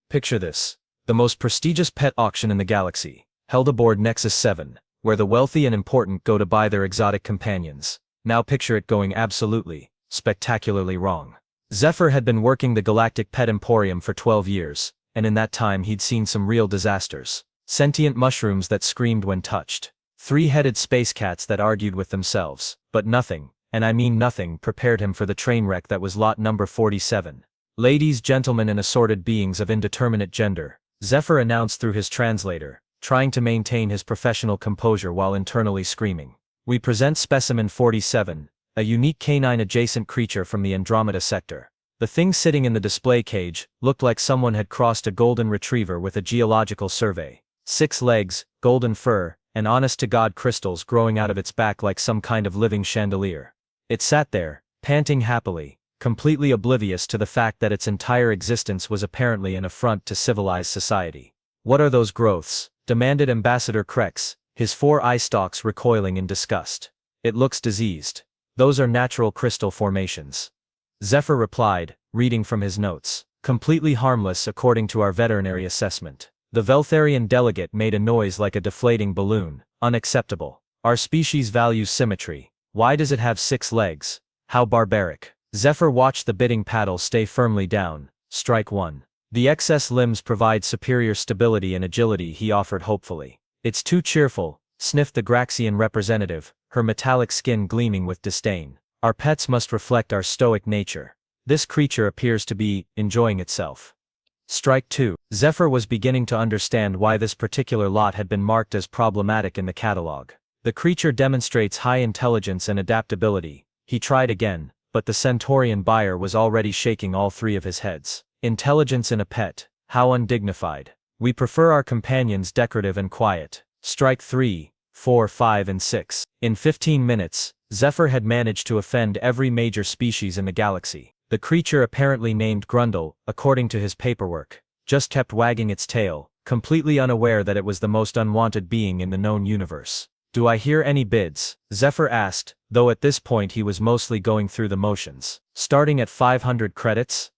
Picture this. The most prestigious pet auction in the galaxy, held aboard Nexus 7, where the wealthy and important go to buy their exotic companions. Now picture it going absolutely, spectacularly wrong. Zephyr had been working the Galactic Pet Emporium for 12 years, and in that time he'd seen some real disasters. Sentient mushrooms that screamed when touched. Three-headed space cats that argued with themselves. But nothing, and I mean nothing, prepared him for the train wreck that was lot number 47. Ladies, gentlemen, and assorted beings of indeterminate gender, Zephyr announced through his translator, trying to maintain his professional composure while internally screaming. We present Specimen 47, a unique canine-adjacent creature from the Andromeda sector. The thing sitting in the display cage looked like someone had crossed a golden retriever with a geological survey. 6 legs, golden fur, and honest-to-God crystals growing out of its back like some kind of living chandelier. It sat there, panting happily, completely oblivious to the fact that its entire existence was apparently an affront to civilized society. "What are those growths?" demanded Ambassador Krex, his 4 eye stalks recoiling in disgust. "It looks diseased. Those are natural crystal formations." Zephyr replied, reading from his notes. "Completely harmless according to our veterinary assessment." The Veltharian delegate made a noise like a deflating balloon. "Unacceptable. Our species values symmetry. Why does it have 6 legs? How barbaric." Zephyr watched the bidding paddle stay firmly down. Strike 1. "The excess limbs provide superior stability and agility," he offered hopefully. "It's too cheerful," sniffed the Graxian representative, her metallic skin gleaming with disdain. "Our pets must reflect our stoic nature. This creature appears to be enjoying itself." Strike 2. Zephyr was beginning to understand why this particular lot had been marked as problematic in the catalog. The creature demonstrates high intelligence and adaptability. He tried again, but the Centaurian buyer was already shaking all 3 of his heads. "Intelligence in a pet, how undignified. We prefer our companions decorative and quiet." Strike 3, 4, 5, and 6. In 15 minutes, Zephyr had managed to offend every major species in the galaxy. The creature, apparently named Grundle, according to his paperwork, just kept wagging its tail, completely unaware that it was the most unwanted being in the known universe. "Do I hear any bids?" Zephyr asked, though at this point he was mostly going through the motions. "Starting at 500 credits?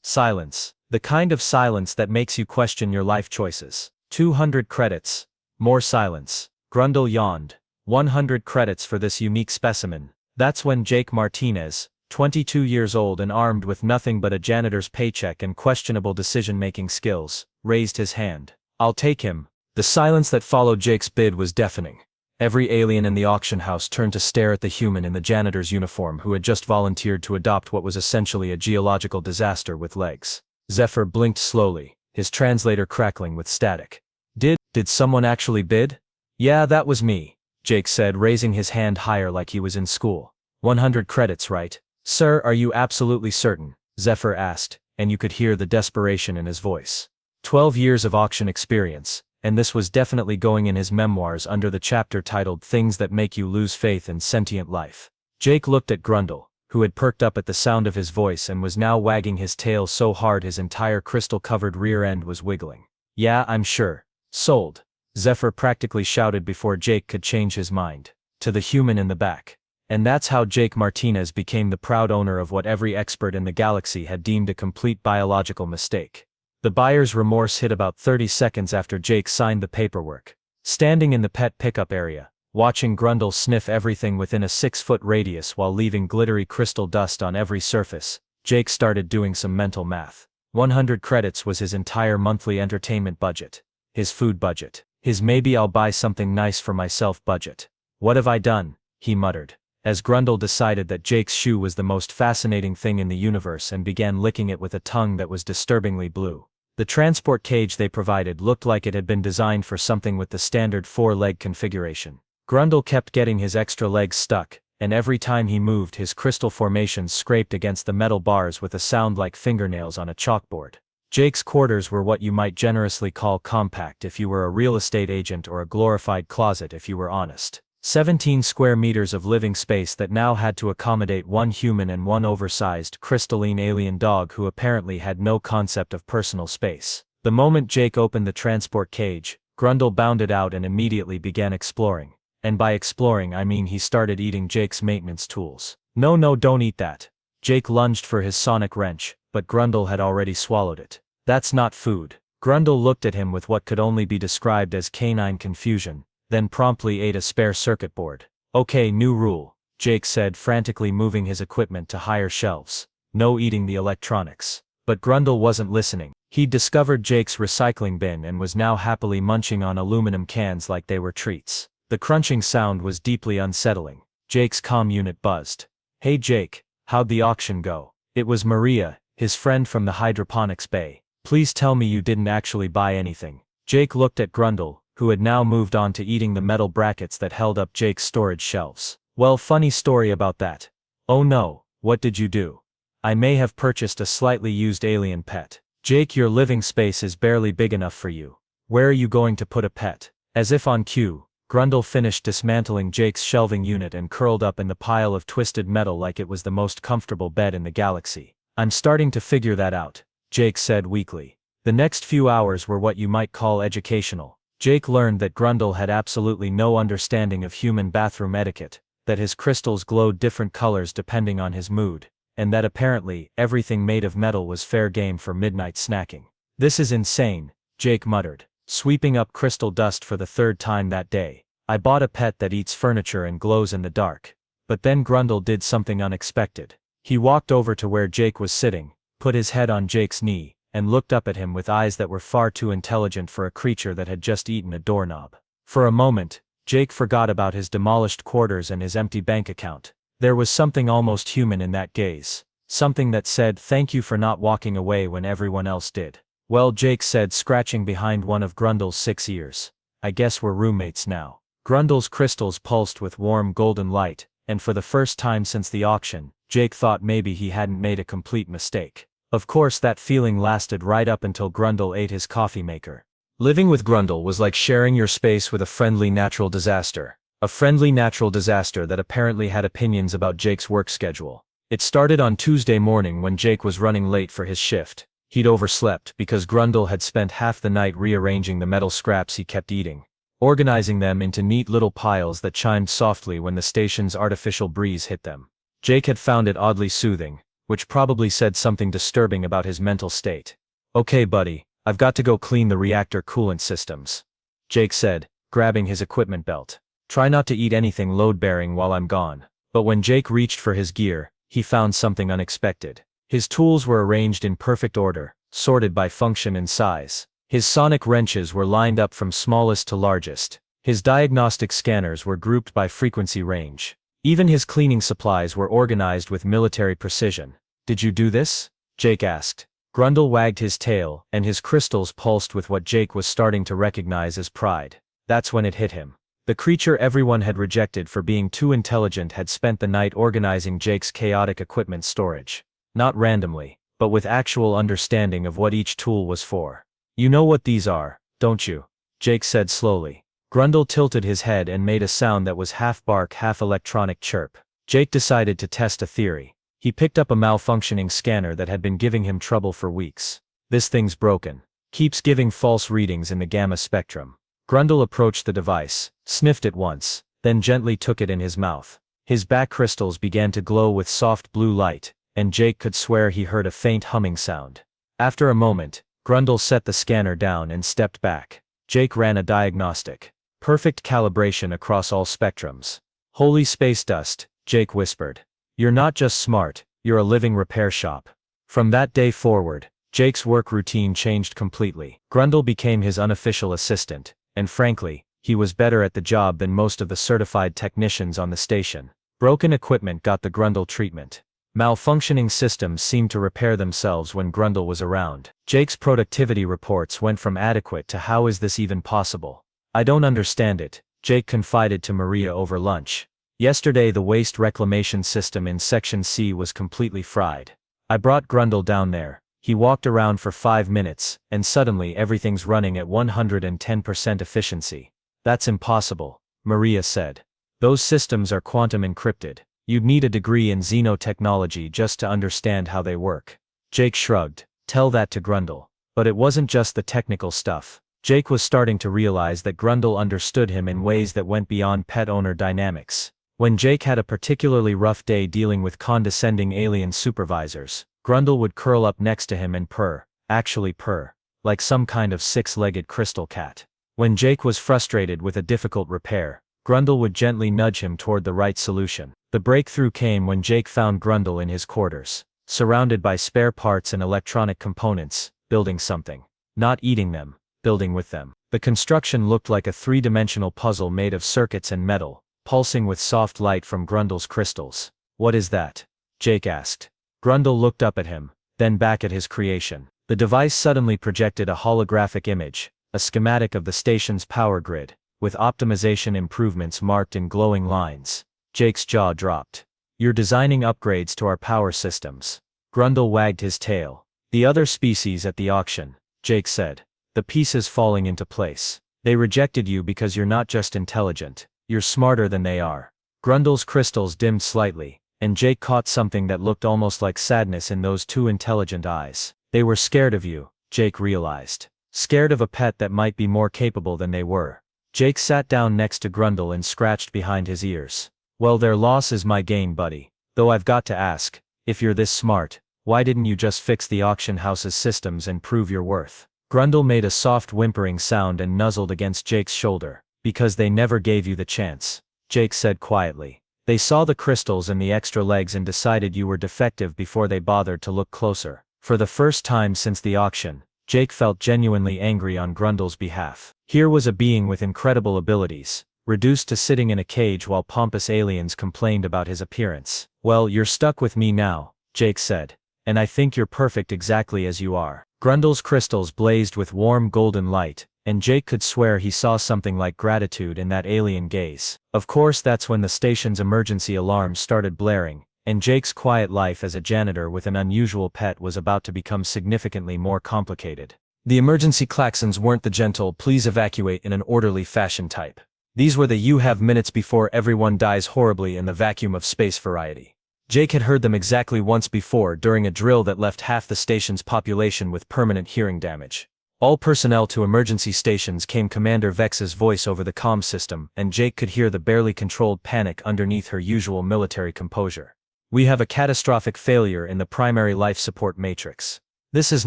Silence. The kind of silence that makes you question your life choices. 200 credits. More silence." Grundle yawned. 100 credits for this unique specimen. That's when Jake Martinez, 22 years old and armed with nothing but a janitor's paycheck and questionable decision-making skills, raised his hand. "I'll take him." The silence that followed Jake's bid was deafening. Every alien in the auction house turned to stare at the human in the janitor's uniform who had just volunteered to adopt what was essentially a geological disaster with legs. Zephyr blinked slowly, his translator crackling with static. Did someone actually bid?" "Yeah, that was me," Jake said, raising his hand higher like he was in school. 100 credits, right? "Sir, are you absolutely certain?" Zephyr asked, and you could hear the desperation in his voice. 12 years of auction experience, and this was definitely going in his memoirs under the chapter titled "Things That Make You Lose Faith in Sentient Life." Jake looked at Grundle, who had perked up at the sound of his voice and was now wagging his tail so hard his entire crystal-covered rear end was wiggling. "Yeah, I'm sure. Sold," Zephyr practically shouted before Jake could change his mind. To the human in the back. And that's how Jake Martinez became the proud owner of what every expert in the galaxy had deemed a complete biological mistake. The buyer's remorse hit about 30 seconds after Jake signed the paperwork. Standing in the pet pickup area, watching Grundle sniff everything within a 6-foot radius while leaving glittery crystal dust on every surface, Jake started doing some mental math. 100 credits was his entire monthly entertainment budget. His food budget. His maybe I'll buy something nice for myself budget. "What have I done?" he muttered, as Grundle decided that Jake's shoe was the most fascinating thing in the universe and began licking it with a tongue that was disturbingly blue. The transport cage they provided looked like it had been designed for something with the standard 4-leg configuration. Grundle kept getting his extra legs stuck, and every time he moved his crystal formations scraped against the metal bars with a sound like fingernails on a chalkboard. Jake's quarters were what you might generously call compact if you were a real estate agent or a glorified closet if you were honest. 17 square meters of living space that now had to accommodate 1 human and 1 oversized, crystalline alien dog who apparently had no concept of personal space. The moment Jake opened the transport cage, Grundle bounded out and immediately began exploring. And by exploring I mean he started eating Jake's maintenance tools. "No, don't eat that." Jake lunged for his sonic wrench, but Grundle had already swallowed it. That's not food. Grundle looked at him with what could only be described as canine confusion, then promptly ate a spare circuit board. Okay, new rule, Jake said, frantically moving his equipment to higher shelves. No eating the electronics. But Grundle wasn't listening. He'd discovered Jake's recycling bin and was now happily munching on aluminum cans like they were treats. The crunching sound was deeply unsettling. Jake's comm unit buzzed. Hey Jake, how'd the auction go? It was Maria, his friend from the hydroponics bay. Please tell me you didn't actually buy anything. Jake looked at Grundle, who had now moved on to eating the metal brackets that held up Jake's storage shelves. Well, funny story about that. Oh no, what did you do? I may have purchased a slightly used alien pet. Jake, your living space is barely big enough for you. Where are you going to put a pet? As if on cue, Grundle finished dismantling Jake's shelving unit and curled up in the pile of twisted metal like it was the most comfortable bed in the galaxy. I'm starting to figure that out, Jake said weakly. The next few hours were what you might call educational. Jake learned that Grundle had absolutely no understanding of human bathroom etiquette, that his crystals glowed different colors depending on his mood, and that apparently everything made of metal was fair game for midnight snacking. This is insane, Jake muttered, sweeping up crystal dust for the third time that day. I bought a pet that eats furniture and glows in the dark. But then Grundle did something unexpected. He walked over to where Jake was sitting, put his head on Jake's knee, and looked up at him with eyes that were far too intelligent for a creature that had just eaten a doorknob. For a moment, Jake forgot about his demolished quarters and his empty bank account. There was something almost human in that gaze. Something that said thank you for not walking away when everyone else did. Well, Jake said, scratching behind one of Grundle's 6 ears. I guess we're roommates now. Grundle's crystals pulsed with warm golden light, and for the first time since the auction, Jake thought maybe he hadn't made a complete mistake. Of course, that feeling lasted right up until Grundle ate his coffee maker. Living with Grundle was like sharing your space with a friendly natural disaster. A friendly natural disaster that apparently had opinions about Jake's work schedule. It started on Tuesday morning when Jake was running late for his shift. He'd overslept because Grundle had spent half the night rearranging the metal scraps he kept eating, organizing them into neat little piles that chimed softly when the station's artificial breeze hit them. Jake had found it oddly soothing, which probably said something disturbing about his mental state. Okay buddy, I've got to go clean the reactor coolant systems, Jake said, grabbing his equipment belt. Try not to eat anything load-bearing while I'm gone. But when Jake reached for his gear, he found something unexpected. His tools were arranged in perfect order, sorted by function and size. His sonic wrenches were lined up from smallest to largest. His diagnostic scanners were grouped by frequency range. Even his cleaning supplies were organized with military precision. Did you do this? Jake asked. Grundle wagged his tail, and his crystals pulsed with what Jake was starting to recognize as pride. That's when it hit him. The creature everyone had rejected for being too intelligent had spent the night organizing Jake's chaotic equipment storage. Not randomly, but with actual understanding of what each tool was for. You know what these are, don't you? Jake said slowly. Grundle tilted his head and made a sound that was half bark, half electronic chirp. Jake decided to test a theory. He picked up a malfunctioning scanner that had been giving him trouble for weeks. This thing's broken. Keeps giving false readings in the gamma spectrum. Grundle approached the device, sniffed it once, then gently took it in his mouth. His back crystals began to glow with soft blue light, and Jake could swear he heard a faint humming sound. After a moment, Grundle set the scanner down and stepped back. Jake ran a diagnostic. Perfect calibration across all spectrums. Holy space dust, Jake whispered. You're not just smart, you're a living repair shop. From that day forward, Jake's work routine changed completely. Grundle became his unofficial assistant, and frankly, he was better at the job than most of the certified technicians on the station. Broken equipment got the Grundle treatment. Malfunctioning systems seemed to repair themselves when Grundle was around. Jake's productivity reports went from adequate to how is this even possible? I don't understand it, Jake confided to Maria over lunch. Yesterday the waste reclamation system in Section C was completely fried. I brought Grundle down there. He walked around for 5 minutes, and suddenly everything's running at 110% efficiency. That's impossible, Maria said. Those systems are quantum encrypted. You'd need a degree in xenotechnology just to understand how they work. Jake shrugged. Tell that to Grundle. But it wasn't just the technical stuff. Jake was starting to realize that Grundle understood him in ways that went beyond pet-owner dynamics. When Jake had a particularly rough day dealing with condescending alien supervisors, Grundle would curl up next to him and purr, actually purr, like some kind of six-legged crystal cat. When Jake was frustrated with a difficult repair, Grundle would gently nudge him toward the right solution. The breakthrough came when Jake found Grundle in his quarters, surrounded by spare parts and electronic components, building something. Not eating them, building with them. The construction looked like a three-dimensional puzzle made of circuits and metal, pulsing with soft light from Grundle's crystals. "What is that?" Jake asked. Grundle looked up at him, then back at his creation. The device suddenly projected a holographic image, a schematic of the station's power grid, with optimization improvements marked in glowing lines. Jake's jaw dropped. "You're designing upgrades to our power systems." Grundle wagged his tail. "The other species at the auction," Jake said. "The pieces falling into place. They rejected you because you're not just intelligent, you're smarter than they are." Grundle's crystals dimmed slightly, and Jake caught something that looked almost like sadness in those two intelligent eyes. "They were scared of you," Jake realized. Scared of a pet that might be more capable than they were. Jake sat down next to Grundle and scratched behind his ears. "Well, their loss is my gain, buddy. Though I've got to ask, if you're this smart, why didn't you just fix the auction house's systems and prove your worth?" Grundle made a soft whimpering sound and nuzzled against Jake's shoulder. "Because they never gave you the chance," Jake said quietly. "They saw the crystals and the extra legs and decided you were defective before they bothered to look closer." For the first time since the auction, Jake felt genuinely angry on Grundle's behalf. Here was a being with incredible abilities, reduced to sitting in a cage while pompous aliens complained about his appearance. "Well, you're stuck with me now," Jake said. "And I think you're perfect exactly as you are." Grundle's crystals blazed with warm golden light, and Jake could swear he saw something like gratitude in that alien gaze. Of course, that's when the station's emergency alarms started blaring, and Jake's quiet life as a janitor with an unusual pet was about to become significantly more complicated. The emergency klaxons weren't the gentle "please evacuate in an orderly fashion" type. These were the "you have minutes before everyone dies horribly in the vacuum of space" variety. Jake had heard them exactly once before during a drill that left half the station's population with permanent hearing damage. "All personnel to emergency stations," came Commander Vex's voice over the comm system, and Jake could hear the barely controlled panic underneath her usual military composure. "We have a catastrophic failure in the primary life support matrix." "This is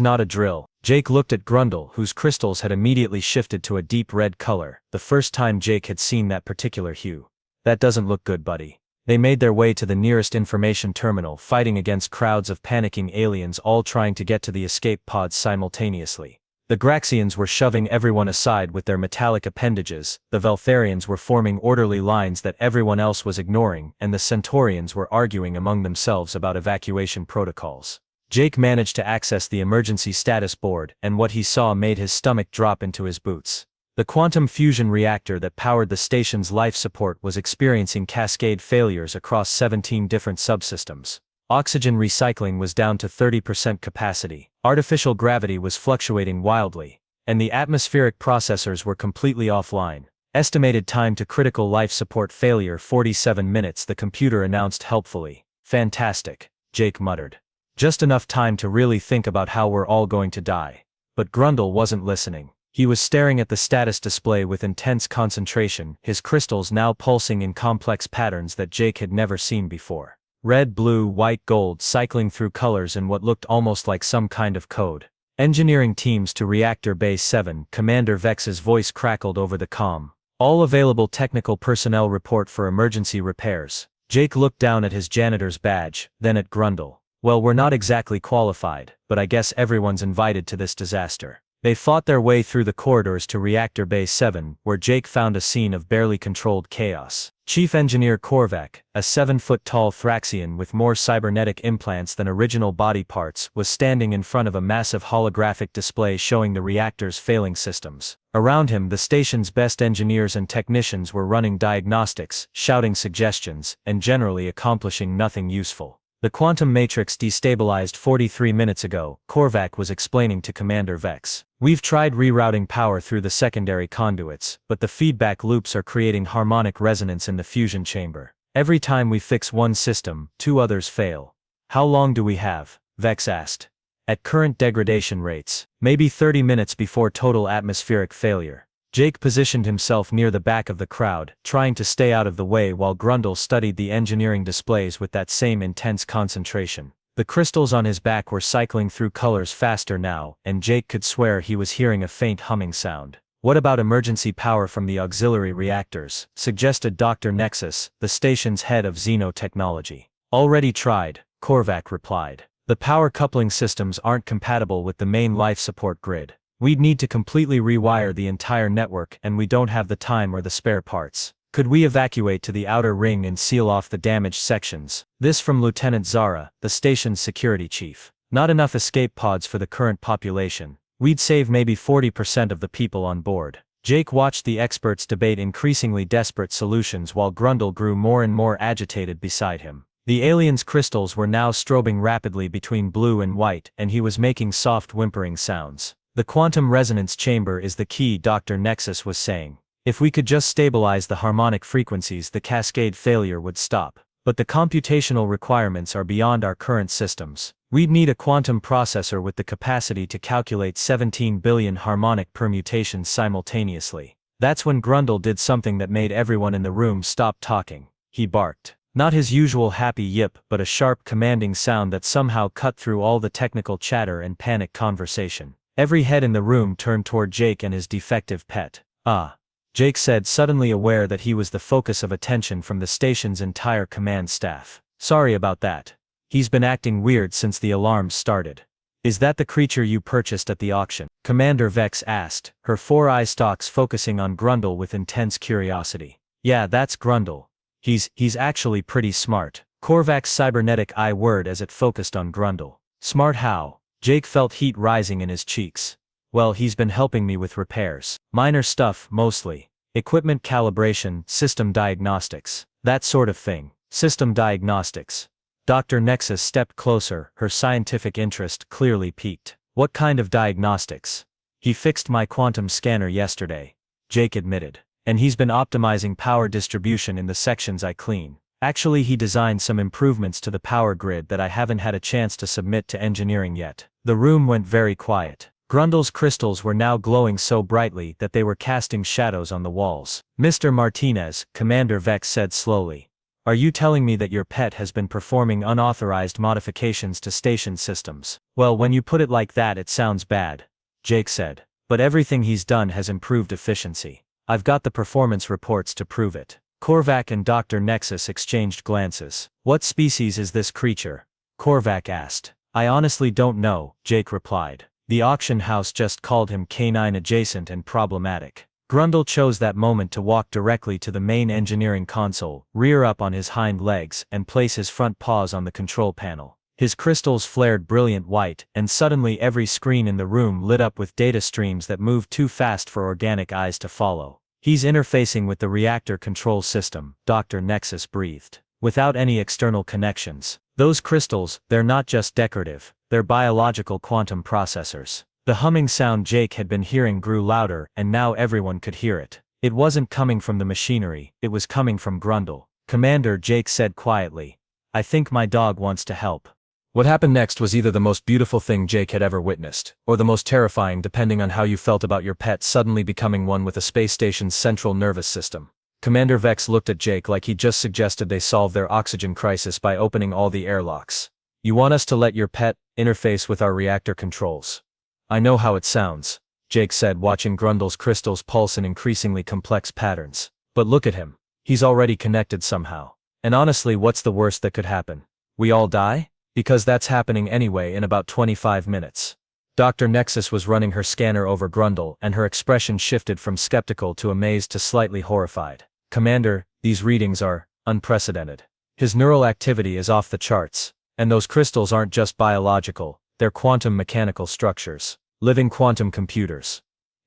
not a drill." Jake looked at Grundle, whose crystals had immediately shifted to a deep red color, the first time Jake had seen that particular hue. "That doesn't look good, buddy." They made their way to the nearest information terminal, fighting against crowds of panicking aliens all trying to get to the escape pods simultaneously. The Graxians were shoving everyone aside with their metallic appendages, the Veltharians were forming orderly lines that everyone else was ignoring, and the Centaurians were arguing among themselves about evacuation protocols. Jake managed to access the emergency status board, and what he saw made his stomach drop into his boots. The quantum fusion reactor that powered the station's life support was experiencing cascade failures across 17 different subsystems. Oxygen recycling was down to 30% capacity, artificial gravity was fluctuating wildly, and the atmospheric processors were completely offline. Estimated time to critical life support failure 47 minutes, the computer announced helpfully. "Fantastic," Jake muttered. "Just enough time to really think about how we're all going to die." But Grundle wasn't listening. He was staring at the status display with intense concentration, his crystals now pulsing in complex patterns that Jake had never seen before. Red, blue, white, gold, cycling through colors in what looked almost like some kind of code. "Engineering teams to Reactor Bay 7, Commander Vex's voice crackled over the comm. "All available technical personnel report for emergency repairs." Jake looked down at his janitor's badge, then at Grundle. "Well, we're not exactly qualified, but I guess everyone's invited to this disaster." They fought their way through the corridors to Reactor Bay 7, where Jake found a scene of barely controlled chaos. Chief Engineer Korvac, a 7-foot-tall Thraxian with more cybernetic implants than original body parts, was standing in front of a massive holographic display showing the reactor's failing systems. Around him, the station's best engineers and technicians were running diagnostics, shouting suggestions, and generally accomplishing nothing useful. "The quantum matrix destabilized 43 minutes ago," Korvac was explaining to Commander Vex. "We've tried rerouting power through the secondary conduits, but the feedback loops are creating harmonic resonance in the fusion chamber. Every time we fix one system, 2 others fail." "How long do we have?" Vex asked. "At current degradation rates, maybe 30 minutes before total atmospheric failure." Jake positioned himself near the back of the crowd, trying to stay out of the way while Grundle studied the engineering displays with that same intense concentration. The crystals on his back were cycling through colors faster now, and Jake could swear he was hearing a faint humming sound. What about emergency power from the auxiliary reactors? Suggested Dr. Nexus, the station's head of xenotechnology. Already tried, Korvac replied. The power coupling systems aren't compatible with the main life support grid. We'd need to completely rewire the entire network, and we don't have the time or the spare parts. Could we evacuate to the outer ring and seal off the damaged sections? This from Lieutenant Zara, the station's security chief. Not enough escape pods for the current population. We'd save maybe 40% of the people on board. Jake watched the experts debate increasingly desperate solutions while Grundle grew more and more agitated beside him. The alien's crystals were now strobing rapidly between blue and white, and he was making soft whimpering sounds. The quantum resonance chamber is the key, Dr. Nexus was saying. If we could just stabilize the harmonic frequencies, the cascade failure would stop. But the computational requirements are beyond our current systems. We'd need a quantum processor with the capacity to calculate 17 billion harmonic permutations simultaneously. That's when Grundle did something that made everyone in the room stop talking. He barked. Not his usual happy yip, but a sharp, commanding sound that somehow cut through all the technical chatter and panic conversation. Every head in the room turned toward Jake and his defective pet. Ah. Jake said, suddenly aware that he was the focus of attention from the station's entire command staff. Sorry about that. He's been acting weird since the alarms started. Is that the creature you purchased at the auction? Commander Vex asked, her 4 eye stalks focusing on Grundle with intense curiosity. Yeah, that's Grundle. He's actually pretty smart. Korvac's cybernetic eye whirred as it focused on Grundle. Smart how? Jake felt heat rising in his cheeks. Well, he's been helping me with repairs. Minor stuff, mostly. Equipment calibration, system diagnostics. That sort of thing. System diagnostics. Dr. Nexus stepped closer, her scientific interest clearly piqued. What kind of diagnostics? He fixed my quantum scanner yesterday, Jake admitted. And he's been optimizing power distribution in the sections I clean. Actually, he designed some improvements to the power grid that I haven't had a chance to submit to engineering yet. The room went very quiet. Grundle's crystals were now glowing so brightly that they were casting shadows on the walls. Mr. Martinez, Commander Vex said slowly. Are you telling me that your pet has been performing unauthorized modifications to station systems? Well, when you put it like that, it sounds bad, Jake said. But everything he's done has improved efficiency. I've got the performance reports to prove it. Korvac and Dr. Nexus exchanged glances. What species is this creature? Korvac asked. I honestly don't know, Jake replied. The auction house just called him canine adjacent and problematic. Grundle chose that moment to walk directly to the main engineering console, rear up on his hind legs, and place his front paws on the control panel. His crystals flared brilliant white, and suddenly every screen in the room lit up with data streams that moved too fast for organic eyes to follow. He's interfacing with the reactor control system, Dr. Nexus breathed. Without any external connections. Those crystals, they're not just decorative, they're biological quantum processors. The humming sound Jake had been hearing grew louder, and now everyone could hear it. It wasn't coming from the machinery, it was coming from Grundle. Commander, Jake said quietly. I think my dog wants to help. What happened next was either the most beautiful thing Jake had ever witnessed, or the most terrifying depending on how you felt about your pet suddenly becoming one with a space station's central nervous system. Commander Vex looked at Jake like he just suggested they solve their oxygen crisis by opening all the airlocks. You want us to let your pet interface with our reactor controls? I know how it sounds, Jake said, watching Grundle's crystals pulse in increasingly complex patterns. But look at him. He's already connected somehow. And honestly, what's the worst that could happen? We all die? Because that's happening anyway in about 25 minutes. Dr. Nexus was running her scanner over Grundle, and her expression shifted from skeptical to amazed to slightly horrified. Commander, these readings are unprecedented. His neural activity is off the charts. And those crystals aren't just biological, they're quantum mechanical structures. Living quantum computers.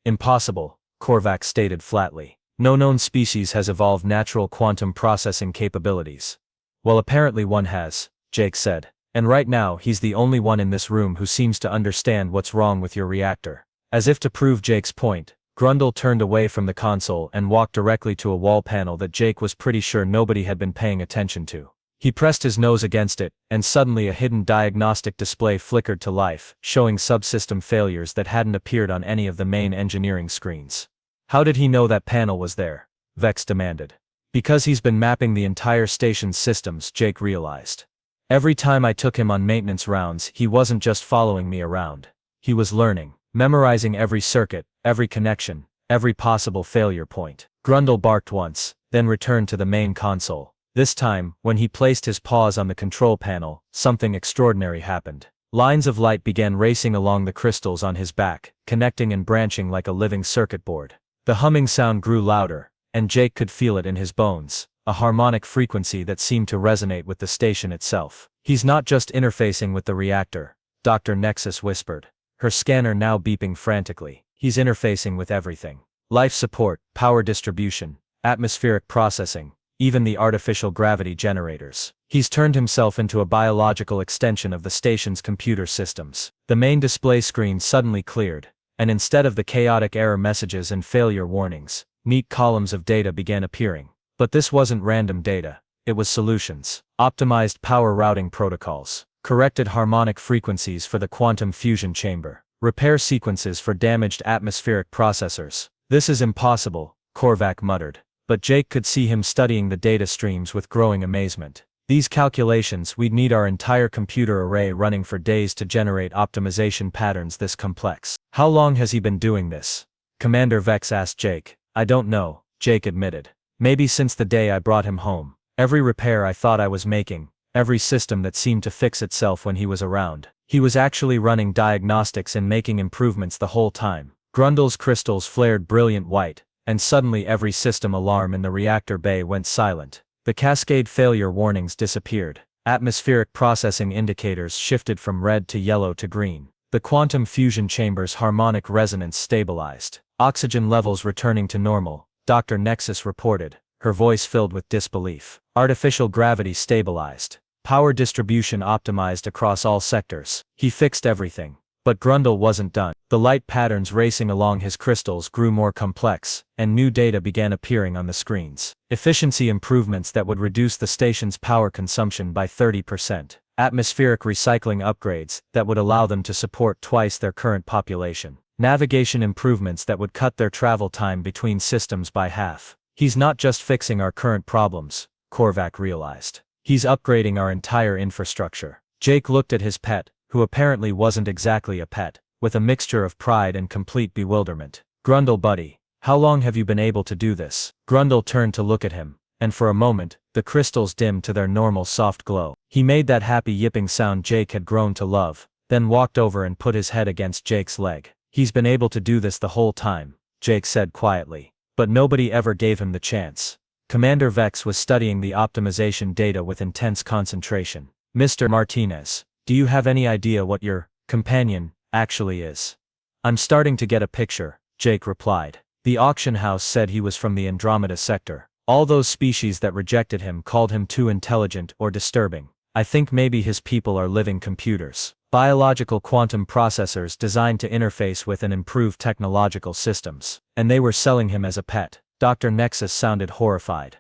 Impossible, Korvac stated flatly. No known species has evolved natural quantum processing capabilities. Well, apparently one has, Jake said. And right now he's the only one in this room who seems to understand what's wrong with your reactor. As if to prove Jake's point, Grundle turned away from the console and walked directly to a wall panel that Jake was pretty sure nobody had been paying attention to. He pressed his nose against it, and suddenly a hidden diagnostic display flickered to life, showing subsystem failures that hadn't appeared on any of the main engineering screens. How did he know that panel was there? Vex demanded. Because he's been mapping the entire station's systems, Jake realized. Every time I took him on maintenance rounds, he wasn't just following me around. He was learning, memorizing every circuit, every connection, every possible failure point. Grundle barked once, then returned to the main console. This time, when he placed his paws on the control panel, something extraordinary happened. Lines of light began racing along the crystals on his back, connecting and branching like a living circuit board. The humming sound grew louder, and Jake could feel it in his bones, a harmonic frequency that seemed to resonate with the station itself. He's not just interfacing with the reactor, Dr. Nexus whispered, her scanner now beeping frantically. He's interfacing with everything. Life support, power distribution, atmospheric processing, even the artificial gravity generators. He's turned himself into a biological extension of the station's computer systems. The main display screen suddenly cleared, and instead of the chaotic error messages and failure warnings, neat columns of data began appearing. But this wasn't random data, it was solutions. Optimized power routing protocols, corrected harmonic frequencies for the quantum fusion chamber, repair sequences for damaged atmospheric processors. This is impossible, Korvac muttered. But Jake could see him studying the data streams with growing amazement. These calculations, we'd need our entire computer array running for days to generate optimization patterns this complex. How long has he been doing this? Commander Vex asked Jake. I don't know, Jake admitted. Maybe since the day I brought him home. Every repair I thought I was making, every system that seemed to fix itself when he was around. He was actually running diagnostics and making improvements the whole time. Grundle's crystals flared brilliant white, and suddenly every system alarm in the reactor bay went silent. The cascade failure warnings disappeared. Atmospheric processing indicators shifted from red to yellow to green. The quantum fusion chamber's harmonic resonance stabilized. Oxygen levels returning to normal, Dr. Nexus reported, her voice filled with disbelief. Artificial gravity stabilized. Power distribution optimized across all sectors. He fixed everything. But Grundle wasn't done. The light patterns racing along his crystals grew more complex, and new data began appearing on the screens. Efficiency improvements that would reduce the station's power consumption by 30%. Atmospheric recycling upgrades that would allow them to support twice their current population. Navigation improvements that would cut their travel time between systems by half. He's not just fixing our current problems, Korvac realized. He's upgrading our entire infrastructure. Jake looked at his pet, who apparently wasn't exactly a pet, with a mixture of pride and complete bewilderment. Grundle buddy, how long have you been able to do this? Grundle turned to look at him, and for a moment, the crystals dimmed to their normal soft glow. He made that happy yipping sound Jake had grown to love, then walked over and put his head against Jake's leg. He's been able to do this the whole time, Jake said quietly. But nobody ever gave him the chance. Commander Vex was studying the optimization data with intense concentration. Mr. Martinez, do you have any idea what your companion actually is? I'm starting to get a picture, Jake replied. The auction house said he was from the Andromeda sector. All those species that rejected him called him too intelligent or disturbing. I think maybe his people are living computers. Biological quantum processors designed to interface with and improve technological systems. And they were selling him as a pet. Dr. Nexus sounded horrified.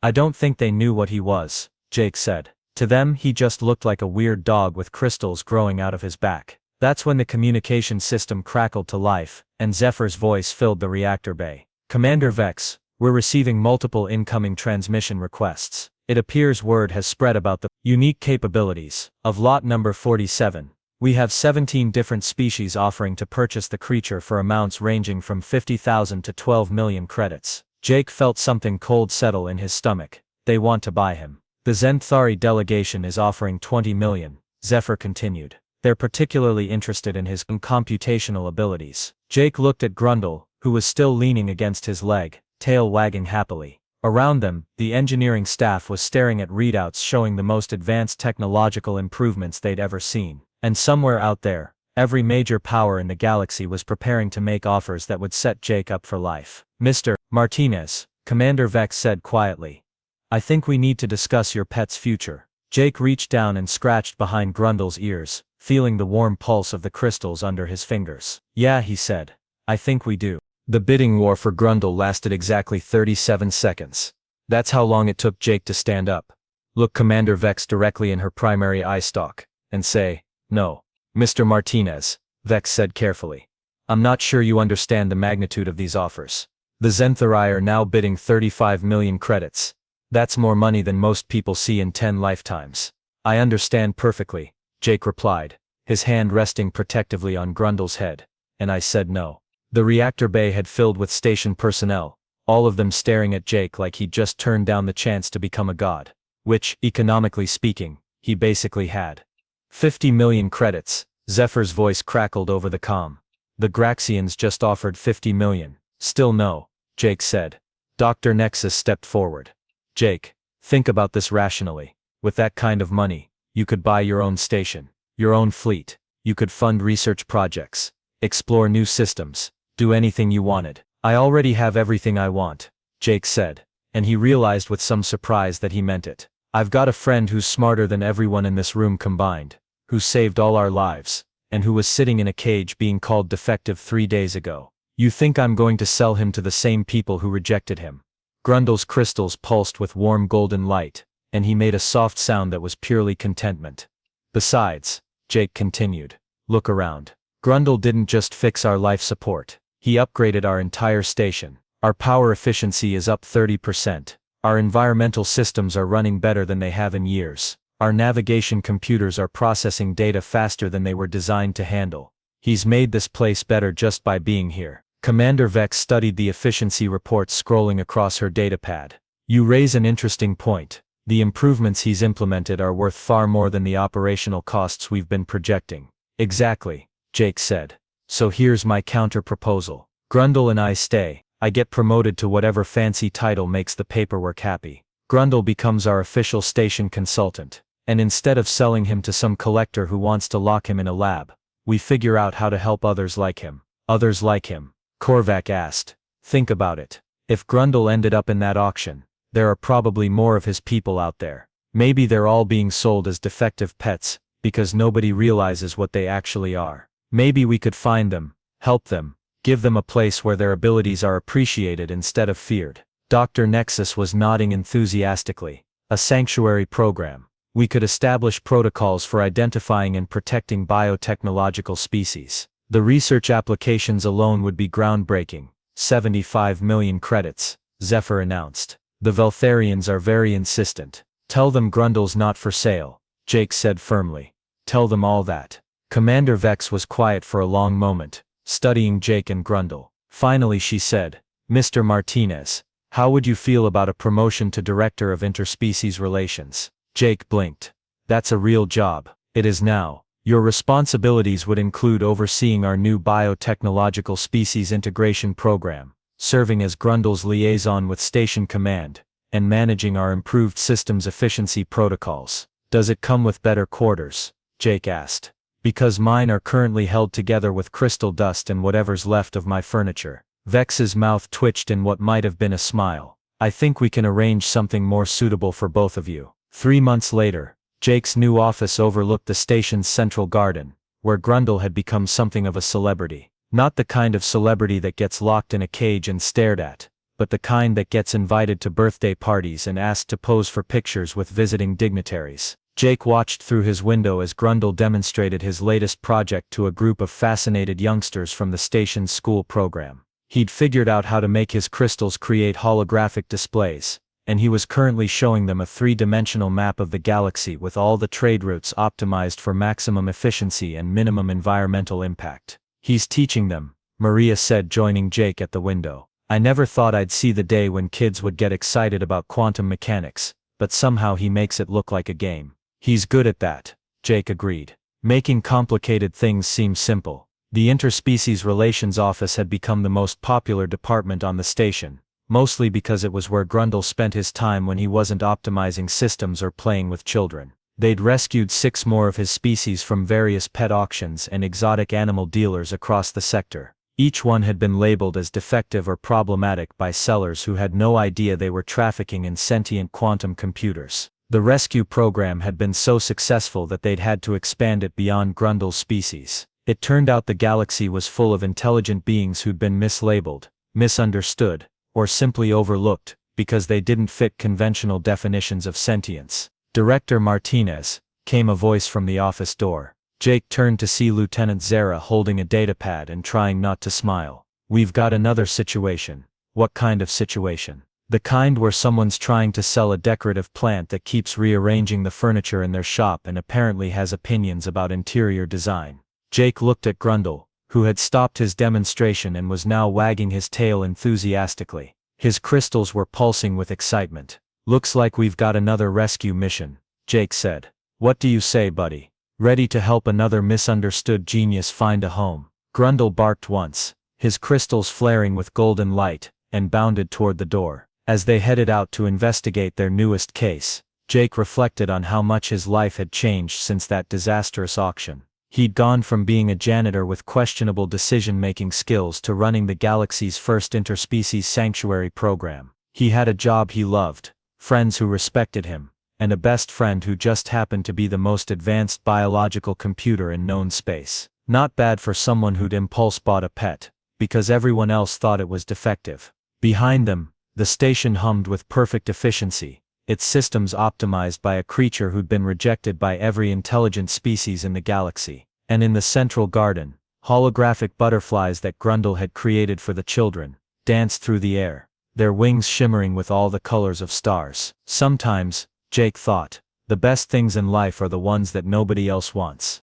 I don't think they knew what he was, Jake said. To them, he just looked like a weird dog with crystals growing out of his back. That's when the communication system crackled to life, and Zephyr's voice filled the reactor bay. Commander Vex, we're receiving multiple incoming transmission requests. It appears word has spread about the unique capabilities of lot number 47. We have 17 different species offering to purchase the creature for amounts ranging from 50,000 to 12 million credits. Jake felt something cold settle in his stomach. They want to buy him. The Zenthari delegation is offering 20 million, Zephyr continued. They're particularly interested in his computational abilities. Jake looked at Grundle, who was still leaning against his leg, tail wagging happily. Around them, the engineering staff was staring at readouts showing the most advanced technological improvements they'd ever seen. And somewhere out there, every major power in the galaxy was preparing to make offers that would set Jake up for life. Mr. Martinez, Commander Vex said quietly. I think we need to discuss your pet's future. Jake reached down and scratched behind Grundle's ears, feeling the warm pulse of the crystals under his fingers. Yeah, he said. I think we do. The bidding war for Grundle lasted exactly 37 seconds. That's how long it took Jake to stand up, look Commander Vex directly in her primary eye stalk, and say, No. Mr. Martinez, Vex said carefully. I'm not sure you understand the magnitude of these offers. The Zenthari are now bidding 35 million credits. That's more money than most people see in 10 lifetimes. I understand perfectly, Jake replied, his hand resting protectively on Grundle's head. And I said no. The reactor bay had filled with station personnel, all of them staring at Jake like he'd just turned down the chance to become a god. Which, economically speaking, he basically had. 50 million credits, Zephyr's voice crackled over the comm. The Graxians just offered 50 million. Still no, Jake said. Dr. Nexus stepped forward. Jake, think about this rationally. With that kind of money, you could buy your own station, your own fleet, you could fund research projects, explore new systems, do anything you wanted. I already have everything I want, Jake said, and he realized with some surprise that he meant it. I've got a friend who's smarter than everyone in this room combined, who saved all our lives, and who was sitting in a cage being called defective 3 days ago. You think I'm going to sell him to the same people who rejected him? Grundle's crystals pulsed with warm golden light, and he made a soft sound that was purely contentment. Besides, Jake continued, look around. Grundle didn't just fix our life support, he upgraded our entire station. Our power efficiency is up 30%. Our environmental systems are running better than they have in years. Our navigation computers are processing data faster than they were designed to handle. He's made this place better just by being here. Commander Vex studied the efficiency reports scrolling across her datapad. You raise an interesting point. The improvements he's implemented are worth far more than the operational costs we've been projecting. Exactly, Jake said. So here's my counter-proposal. Grundle and I stay. I get promoted to whatever fancy title makes the paperwork happy. Grundle becomes our official station consultant. And instead of selling him to some collector who wants to lock him in a lab, we figure out how to help others like him. Others like him? Korvac asked. Think about it. If Grundle ended up in that auction, there are probably more of his people out there. Maybe they're all being sold as defective pets, because nobody realizes what they actually are. Maybe we could find them, help them, give them a place where their abilities are appreciated instead of feared. Dr. Nexus was nodding enthusiastically. A sanctuary program. We could establish protocols for identifying and protecting biotechnological species. The research applications alone would be groundbreaking. 75 million credits, Zephyr announced. The Veltharians are very insistent. Tell them Grundle's not for sale, Jake said firmly. Tell them all that. Commander Vex was quiet for a long moment, studying Jake and Grundle. Finally she said, Mr. Martinez, how would you feel about a promotion to Director of Interspecies Relations? Jake blinked. That's a real job. It is now. Your responsibilities would include overseeing our new biotechnological species integration program, serving as Grundle's liaison with Station Command, and managing our improved systems efficiency protocols. Does it come with better quarters? Jake asked. Because mine are currently held together with crystal dust and whatever's left of my furniture. Vex's mouth twitched in what might have been a smile. I think we can arrange something more suitable for both of you. 3 months later, Jake's new office overlooked the station's central garden, where Grundle had become something of a celebrity. Not the kind of celebrity that gets locked in a cage and stared at, but the kind that gets invited to birthday parties and asked to pose for pictures with visiting dignitaries. Jake watched through his window as Grundle demonstrated his latest project to a group of fascinated youngsters from the station's school program. He'd figured out how to make his crystals create holographic displays, and he was currently showing them a 3-dimensional map of the galaxy with all the trade routes optimized for maximum efficiency and minimum environmental impact. He's teaching them, Maria said, joining Jake at the window. I never thought I'd see the day when kids would get excited about quantum mechanics, but somehow he makes it look like a game. He's good at that, Jake agreed. Making complicated things seem simple. The Interspecies Relations Office had become the most popular department on the station, mostly because it was where Grundle spent his time when he wasn't optimizing systems or playing with children. They'd rescued 6 more of his species from various pet auctions and exotic animal dealers across the sector. Each one had been labeled as defective or problematic by sellers who had no idea they were trafficking in sentient quantum computers. The rescue program had been so successful that they'd had to expand it beyond Grundle's species. It turned out the galaxy was full of intelligent beings who'd been mislabeled, misunderstood, or simply overlooked, because they didn't fit conventional definitions of sentience. Director Martinez, came a voice from the office door. Jake turned to see Lieutenant Zara holding a datapad and trying not to smile. We've got another situation. What kind of situation? The kind where someone's trying to sell a decorative plant that keeps rearranging the furniture in their shop and apparently has opinions about interior design. Jake looked at Grundle, who had stopped his demonstration and was now wagging his tail enthusiastically. His crystals were pulsing with excitement. "Looks like we've got another rescue mission," Jake said. "What do you say, buddy? Ready to help another misunderstood genius find a home?" Grundle barked once, his crystals flaring with golden light, and bounded toward the door. As they headed out to investigate their newest case, Jake reflected on how much his life had changed since that disastrous auction. He'd gone from being a janitor with questionable decision-making skills to running the galaxy's first interspecies sanctuary program. He had a job he loved, friends who respected him, and a best friend who just happened to be the most advanced biological computer in known space. Not bad for someone who'd impulse bought a pet, because everyone else thought it was defective. Behind them, the station hummed with perfect efficiency, its systems optimized by a creature who'd been rejected by every intelligent species in the galaxy. And in the central garden, holographic butterflies that Grundle had created for the children danced through the air, their wings shimmering with all the colors of stars. Sometimes, Jake thought, the best things in life are the ones that nobody else wants.